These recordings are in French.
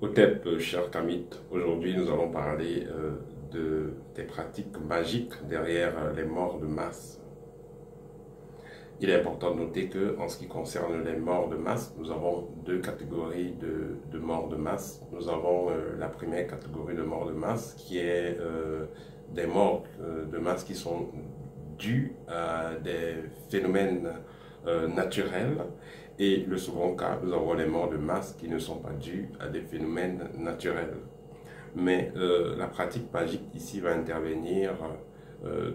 Hotep, cher Kamit, aujourd'hui nous allons parler des pratiques magiques derrière les morts de masse. Il est important de noter que en ce qui concerne les morts de masse, nous avons deux catégories de morts de masse. Nous avons la première catégorie de morts de masse qui est des morts de masse qui sont dues à des phénomènes naturels. Et le second cas, nous avons les morts de masse qui ne sont pas dues à des phénomènes naturels. Mais la pratique magique ici va intervenir,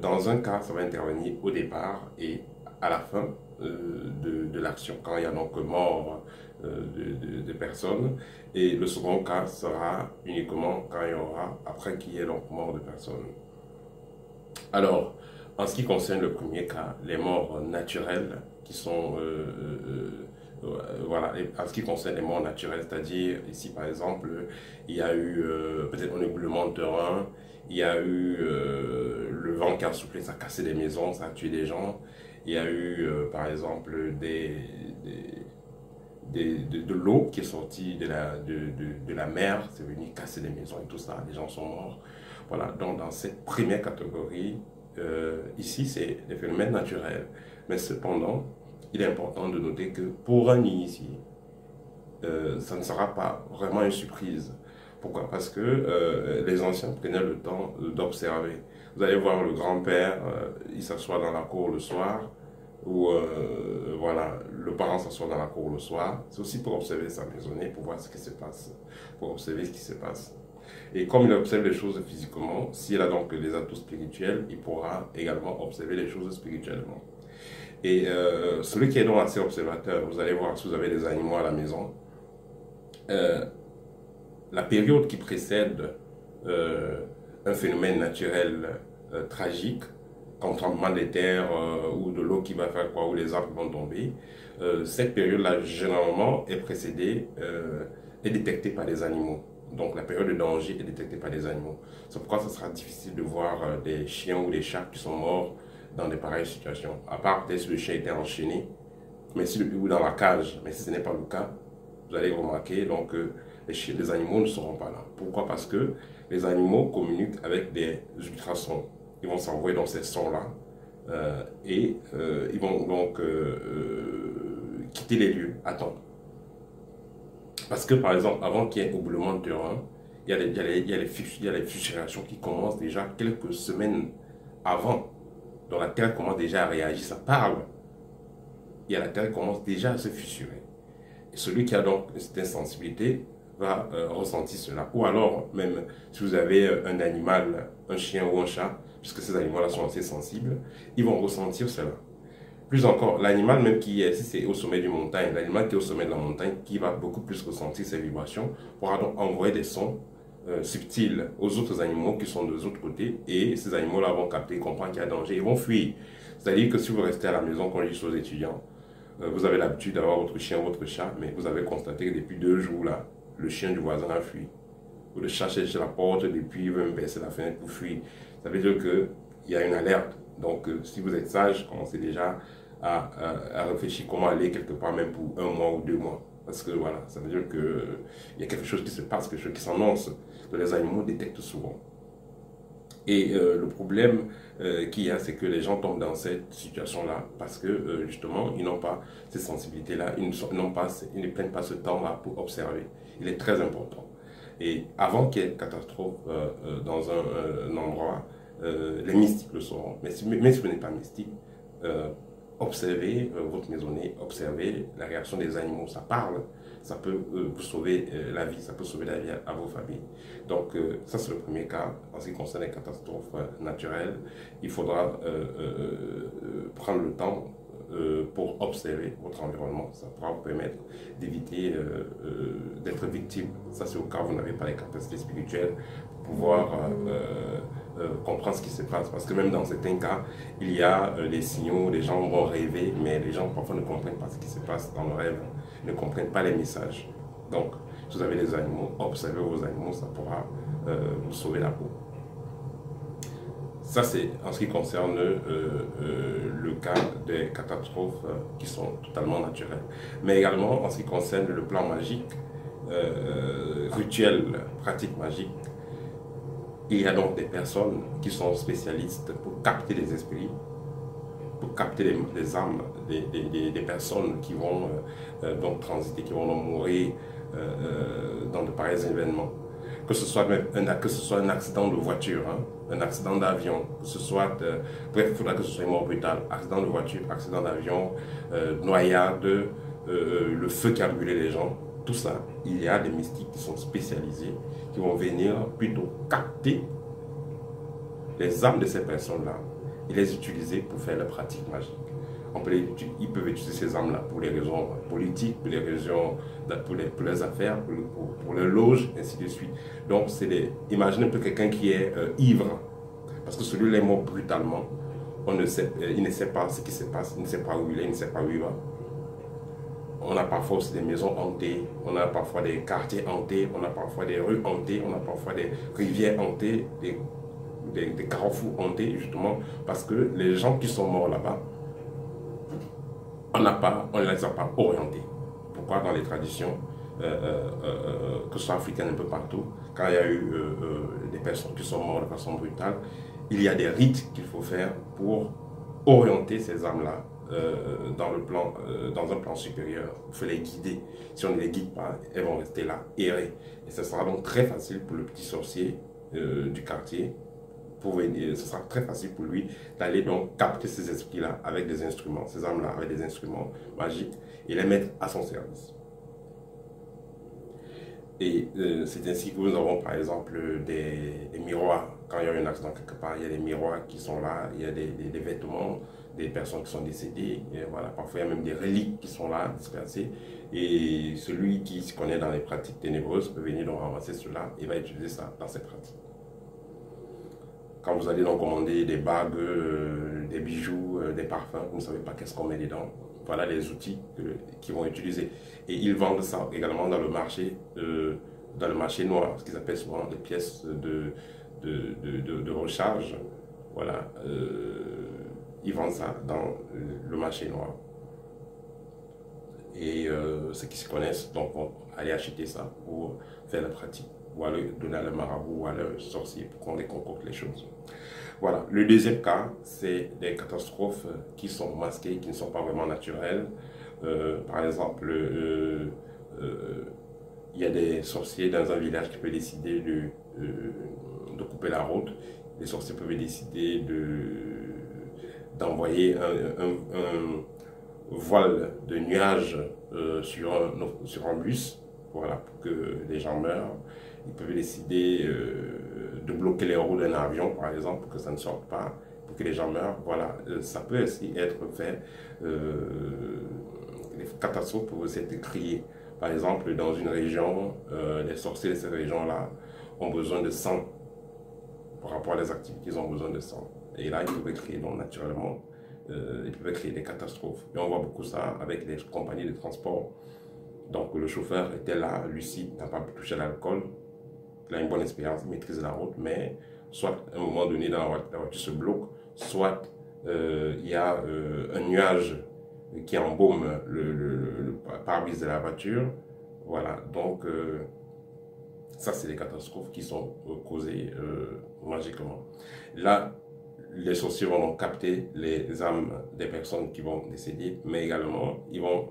dans un cas, ça va intervenir au départ et à la fin de l'action, quand il y a donc mort de personnes. Et le second cas sera uniquement quand il y aura, après qu'il y ait donc mort de personnes. Alors, en ce qui concerne le premier cas, les morts naturelles, qui sont voilà, en ce qui concerne les morts naturelles, c'est-à-dire ici par exemple, il y a eu peut-être un éboulement de terrain, il y a eu le vent qui a soufflé, ça a cassé des maisons, ça a tué des gens, il y a eu par exemple de l'eau qui est sortie de la mer, c'est venu casser des maisons et tout ça, les gens sont morts. Voilà, donc dans cette première catégorie, ici c'est des phénomènes naturels, mais cependant, il est important de noter que pour un initié, ça ne sera pas vraiment une surprise. Pourquoi? Parce que les anciens prenaient le temps d'observer. Vous allez voir le grand-père, il s'assoit dans la cour le soir, ou voilà, le parent s'assoit dans la cour le soir. C'est aussi pour observer sa maisonnée, pour voir ce qui se passe, pour observer ce qui se passe. Et comme il observe les choses physiquement, s'il a donc les atouts spirituels, il pourra également observer les choses spirituellement. Et celui qui est donc assez observateur, vous allez voir si vous avez des animaux à la maison, la période qui précède un phénomène naturel tragique, comme tremblement de terre ou de l'eau qui va faire quoi, ou les arbres vont tomber, cette période-là, généralement, est précédée, est détectée par les animaux. Donc la période de danger est détectée par les animaux. C'est pourquoi ce sera difficile de voir des chiens ou des chats qui sont morts dans de pareilles situations. À part peut-être si le chien était enchaîné, mais si ou dans la cage, mais si ce n'est pas le cas, vous allez remarquer donc les animaux ne seront pas là. Pourquoi? Parce que les animaux communiquent avec des ultrasons. Ils vont s'envoyer dans ces sons-là et ils vont donc quitter les lieux, attendre. Parce que, par exemple, avant qu'il y ait un éboulement de terrain, il y a les fluctuations qui commencent déjà quelques semaines avant. Donc la terre commence déjà à réagir, ça parle. Et la terre commence déjà à se fissurer. Et celui qui a donc cette insensibilité va ressentir cela. Ou alors, même si vous avez un animal, un chien ou un chat, puisque ces animaux-là sont assez sensibles, ils vont ressentir cela. Plus encore, l'animal même qui est, si c'est au sommet d'une montagne, l'animal qui est au sommet de la montagne, qui va beaucoup plus ressentir ces vibrations, pourra donc envoyer des sons subtils aux autres animaux qui sont de l'autre côté, et ces animaux-là vont capter, comprendre qu'il y a danger, ils vont fuir. C'est-à-dire que si vous restez à la maison, quand je dis aux étudiants, vous avez l'habitude d'avoir votre chien ou votre chat, mais vous avez constaté que depuis 2 jours là, le chien du voisin a fui. Ou le chat cherche la porte, depuis il veut me baisser la fenêtre pour fuir. Ça veut dire qu'il y a une alerte. Donc si vous êtes sage, commencez déjà à réfléchir comment aller quelque part même pour 1 mois ou 2 mois. Parce que voilà, ça veut dire qu'il y a quelque chose qui se passe, quelque chose qui s'annonce. Les animaux détectent souvent. Et le problème qu'il y a, c'est que les gens tombent dans cette situation-là parce que justement, ils n'ont pas cette sensibilité-là, ils ne prennent pas ce temps-là pour observer. Il est très important. Et avant qu'il y ait une catastrophe dans un endroit, les mystiques le sauront. Mais si vous n'êtes pas mystique, observez votre maisonnée, observez la réaction des animaux, ça parle, ça peut vous sauver la vie, ça peut sauver la vie à vos familles. Donc ça c'est le premier cas en ce qui concerne les catastrophes naturelles. Il faudra prendre le temps pour observer votre environnement, ça pourra vous permettre d'éviter d'être victime. Ça c'est au cas où vous n'avez pas les capacités spirituelles pour pouvoir comprendre ce qui se passe. Parce que même dans certains cas, il y a les signaux, les gens vont rêver, mais les gens parfois ne comprennent pas ce qui se passe dans le rêve, ne comprennent pas les messages. Donc, si vous avez des animaux, observez vos animaux, ça pourra vous sauver la peau. Ça, c'est en ce qui concerne le cas des catastrophes qui sont totalement naturelles. Mais également, en ce qui concerne le plan magique, rituels, pratiques magiques, il y a donc des personnes qui sont spécialistes pour capter les esprits, pour capter les âmes des personnes qui vont donc transiter, qui vont mourir dans de pareils événements. Que ce soit un accident de voiture, hein, un accident d'avion, que ce soit, bref, il faudra que ce soit une mort brutale, accident de voiture, accident d'avion, noyade, le feu qui a brûlé les gens, tout ça, il y a des mystiques qui sont spécialisés, qui vont venir plutôt capter les âmes de ces personnes-là et les utiliser pour faire la pratique magique. Ils peuvent utiliser ces âmes-là pour les raisons politiques, pour les raisons, pour les affaires, pour les loges, ainsi de suite. Donc, imaginez un peu quelqu'un qui est ivre, parce que celui-là est mort brutalement. Il ne sait pas ce qui se passe, il ne sait pas où il est, il ne sait pas où il va. On a parfois aussi des maisons hantées, on a parfois des quartiers hantés, on a parfois des rues hantées, on a parfois des rivières hantées, des carrefours hantés, justement, parce que les gens qui sont morts là-bas, on ne les a pas orientés. Pourquoi dans les traditions, que ce soit africaines un peu partout, quand il y a eu des personnes qui sont mortes de façon brutale, il y a des rites qu'il faut faire pour orienter ces âmes-là dans un plan supérieur. Il faut les guider. Si on ne les guide pas, elles vont rester là, errer. Et ce sera donc très facile pour le petit sorcier du quartier, ce sera très facile pour lui d'aller donc capter ces esprits-là avec des instruments, ces âmes-là avec des instruments magiques et les mettre à son service. Et c'est ainsi que nous avons par exemple des miroirs. Quand il y a un accident quelque part, il y a des miroirs qui sont là, il y a des vêtements, des personnes qui sont décédées, et voilà, parfois il y a même des reliques qui sont là, dispersées, et celui qui se connaît dans les pratiques ténébreuses peut venir donc ramasser cela et va utiliser ça dans ses pratiques. Quand vous allez donc commander des bagues, des bijoux, des parfums, vous ne savez pas qu'est-ce qu'on met dedans. Voilà les outils qu'ils vont utiliser. Et ils vendent ça également dans le marché noir, ce qu'ils appellent souvent des pièces de recharge. Voilà, ils vendent ça dans le marché noir. Et ceux qui se connaissent donc vont aller acheter ça pour faire la pratique, ou aller donner à leur marabout ou à leur sorcier pour qu'on les concocte les choses. Voilà. Le deuxième cas, c'est des catastrophes qui sont masquées, qui ne sont pas vraiment naturelles. Par exemple, il y a des sorciers dans un village qui peuvent décider de couper la route. Les sorciers peuvent décider d'envoyer un voile de nuages sur un bus, voilà, pour que les gens meurent. Ils peuvent décider de bloquer les roues d'un avion, par exemple, pour que ça ne sorte pas, pour que les gens meurent. Voilà, ça peut aussi être fait. Les catastrophes peuvent aussi être créées. Par exemple, dans une région, les sorciers de cette région-là ont besoin de sang. Par rapport à les activités, ils ont besoin de sang. Et là, ils peuvent créer donc naturellement, ils peuvent créer des catastrophes. Et on voit beaucoup ça avec les compagnies de transport. Donc le chauffeur était là, lucide, n'a pas touché à l'alcool, il a une bonne expérience, il maîtrise la route, mais soit à un moment donné, la voiture se bloque, soit il y a un nuage qui embaume le pare-brise de la voiture. Voilà, donc ça c'est des catastrophes qui sont causées magiquement. Là, les sorciers vont donc capter les âmes des personnes qui vont décéder, mais également ils vont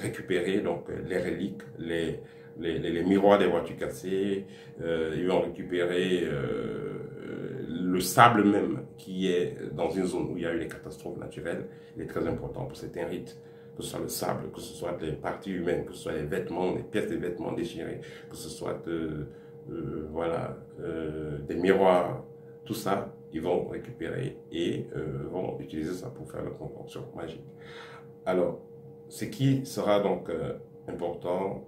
récupérer donc les reliques, les miroirs des voitures cassées, ils vont récupérer le sable même qui est dans une zone où il y a eu des catastrophes naturelles. Il est très important pour certains rites, que ce soit le sable, que ce soit les parties humaines, que ce soit les vêtements, les pièces de vêtements déchirées, que ce soit voilà, des miroirs, tout ça, ils vont récupérer et vont utiliser ça pour faire la concoction magique. Alors, ce qui sera donc important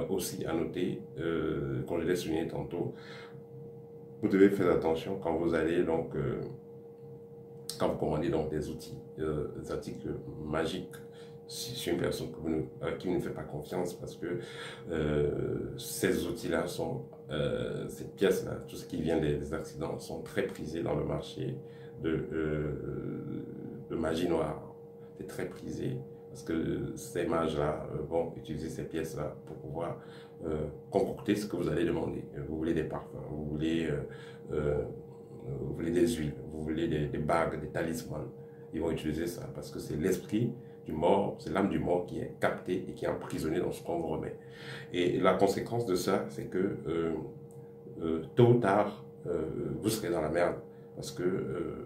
aussi à noter, comme je l'ai souligné tantôt, vous devez faire attention quand vous allez donc, quand vous commandez donc des outils, des articles magiques sur une personne qui ne fait pas confiance, parce que ces outils-là sont, ces pièces-là, tout ce qui vient des accidents, sont très prisés dans le marché de magie noire. C'est très prisé. Parce que ces mages-là vont utiliser ces pièces-là pour pouvoir concocter ce que vous allez demander. Vous voulez des parfums, vous voulez des huiles, vous voulez des bagues, des talismans. Ils vont utiliser ça parce que c'est l'esprit du mort, c'est l'âme du mort qui est captée et qui est emprisonnée dans ce qu'on vous remet. Et la conséquence de ça, c'est que tôt ou tard, vous serez dans la merde parce que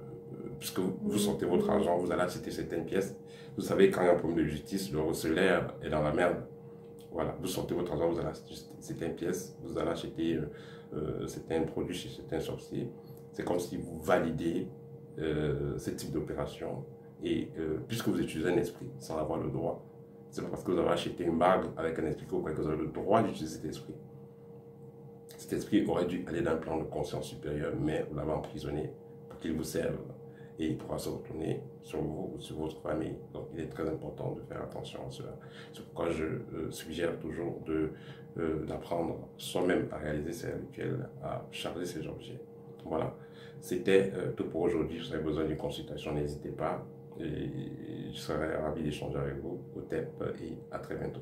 puisque vous sortez votre argent, vous allez acheter certaines pièces. Vous savez, quand il y a un problème de justice, le recelaire est dans la merde. Voilà, vous sortez votre argent, vous allez acheter certaines pièces, vous allez acheter certains produits chez certains sorciers. C'est comme si vous validez ce type d'opération. Et puisque vous utilisez un esprit sans avoir le droit, c'est pas parce que vous avez acheté une bague avec un esprit que vous avez le droit d'utiliser cet esprit. Cet esprit aurait dû aller dans un plan de conscience supérieure, mais vous l'avez emprisonné pour qu'il vous serve. Et il pourra se retourner sur vous ou sur votre famille. Donc il est très important de faire attention à cela. C'est pourquoi je suggère toujours d'apprendre soi-même à réaliser ces rituels, à charger ces objets. Voilà, c'était tout pour aujourd'hui. Si vous avez besoin d'une consultation, n'hésitez pas. Et je serai ravi d'échanger avec vous au TEP et à très bientôt.